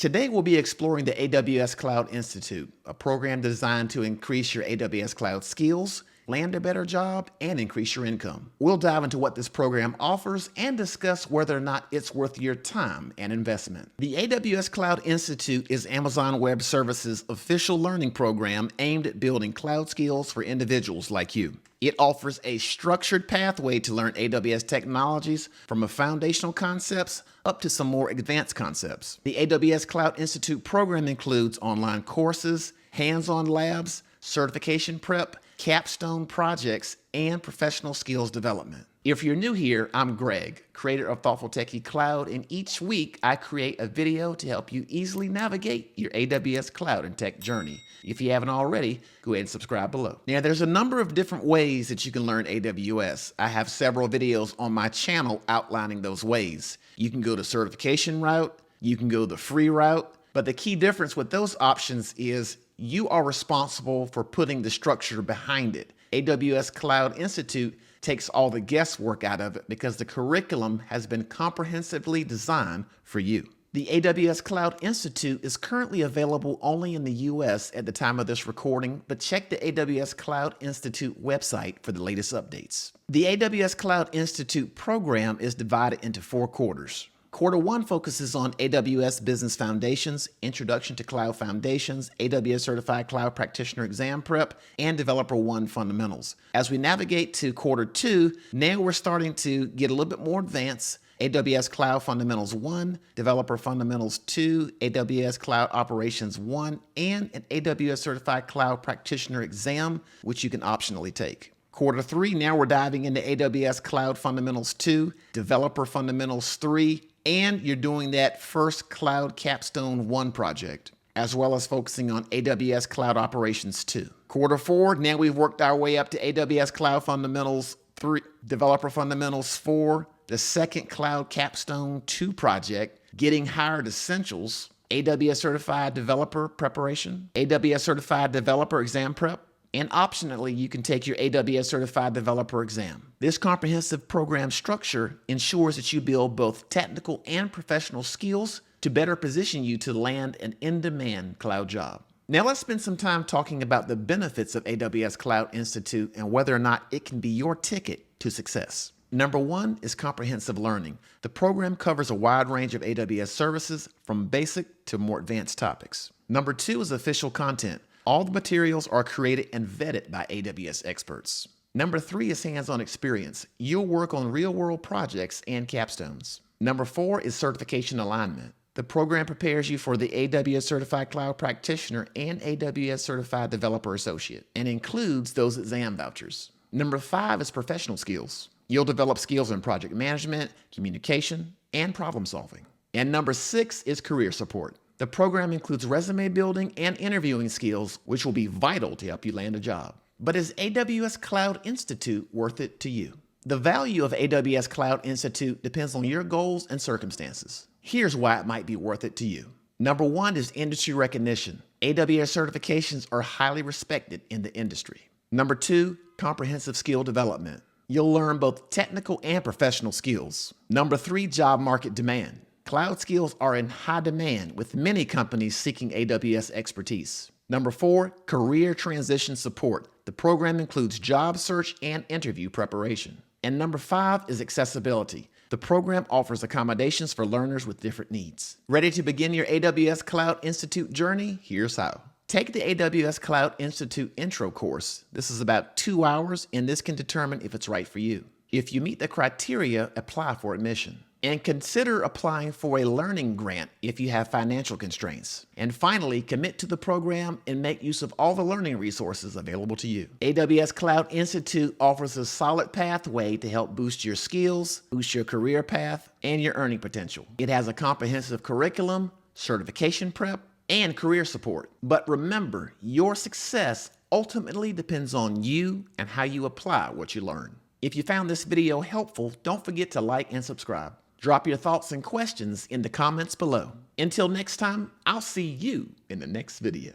Today we'll be exploring the AWS Cloud Institute, a program designed to increase your AWS Cloud skills, land a better job, and increase your income. We'll dive into what this program offers and discuss whether or not it's worth your time and investment. The AWS Cloud Institute is Amazon Web Services' official learning program aimed at building cloud skills for individuals like you. It offers a structured pathway to learn AWS technologies from foundational concepts up to some more advanced concepts. The AWS Cloud Institute program includes online courses, hands-on labs, certification prep, capstone projects, and professional skills development. If you're new here, I'm Greg, creator of Thoughtful Techie Cloud, and each week I create a video to help you easily navigate your AWS Cloud and tech journey. If you haven't already, go ahead and subscribe below. Now, there's a number of different ways that you can learn AWS. I have several videos on my channel outlining those ways. You can go the certification route, you can go the free route, but the key difference with those options is you are responsible for putting the structure behind it. AWS Cloud Institute takes all the guesswork out of it because the curriculum has been comprehensively designed for you. The AWS Cloud Institute is currently available only in the US at the time of this recording, but check the AWS Cloud Institute website for the latest updates. The AWS Cloud Institute program is divided into 4 quarters. Quarter 1 focuses on AWS Business Foundations, Introduction to Cloud Foundations, AWS Certified Cloud Practitioner Exam Prep, and Developer 1 Fundamentals. As we navigate to Quarter 2, now we're starting to get a little bit more advanced. AWS Cloud Fundamentals 1, Developer Fundamentals 2, AWS Cloud Operations 1, and an AWS Certified Cloud Practitioner Exam, which you can optionally take. Quarter 3, now we're diving into AWS Cloud Fundamentals 2, Developer Fundamentals 3, and you're doing that first Cloud Capstone 1 project, as well as focusing on AWS Cloud Operations 2. Quarter 4, now we've worked our way up to AWS Cloud Fundamentals 3, Developer Fundamentals 4, the second Cloud Capstone 2 project, Getting Hired Essentials, AWS Certified Developer Preparation, AWS Certified Developer Exam Prep, and optionally, you can take your AWS Certified Developer Exam. This comprehensive program structure ensures that you build both technical and professional skills to better position you to land an in-demand cloud job. Now let's spend some time talking about the benefits of AWS Cloud Institute and whether or not it can be your ticket to success. Number 1 is comprehensive learning. The program covers a wide range of AWS services from basic to more advanced topics. Number 2 is official content. All the materials are created and vetted by AWS experts. Number 3 is hands-on experience. You'll work on real-world projects and capstones. Number 4 is certification alignment. The program prepares you for the AWS Certified Cloud Practitioner and AWS Certified Developer Associate and includes those exam vouchers. Number 5 is professional skills. You'll develop skills in project management, communication, and problem solving. And number 6 is career support. The program includes resume building and interviewing skills, which will be vital to help you land a job. But is AWS Cloud Institute worth it to you? The value of AWS Cloud Institute depends on your goals and circumstances. Here's why it might be worth it to you. Number 1 is industry recognition. AWS certifications are highly respected in the industry. Number 2, comprehensive skill development. You'll learn both technical and professional skills. Number 3, job market demand. Cloud skills are in high demand with many companies seeking AWS expertise. Number 4, career transition support. The program includes job search and interview preparation. And number 5 is accessibility. The program offers accommodations for learners with different needs. Ready to begin your AWS Cloud Institute journey? Here's how. Take the AWS Cloud Institute intro course. This is about 2 hours, and this can determine if it's right for you. If you meet the criteria, apply for admission. And consider applying for a learning grant if you have financial constraints. And finally, commit to the program and make use of all the learning resources available to you. AWS Cloud Institute offers a solid pathway to help boost your skills, boost your career path, and your earning potential. It has a comprehensive curriculum, certification prep, and career support. But remember, your success ultimately depends on you and how you apply what you learn. If you found this video helpful, don't forget to like and subscribe. Drop your thoughts and questions in the comments below. Until next time, I'll see you in the next video.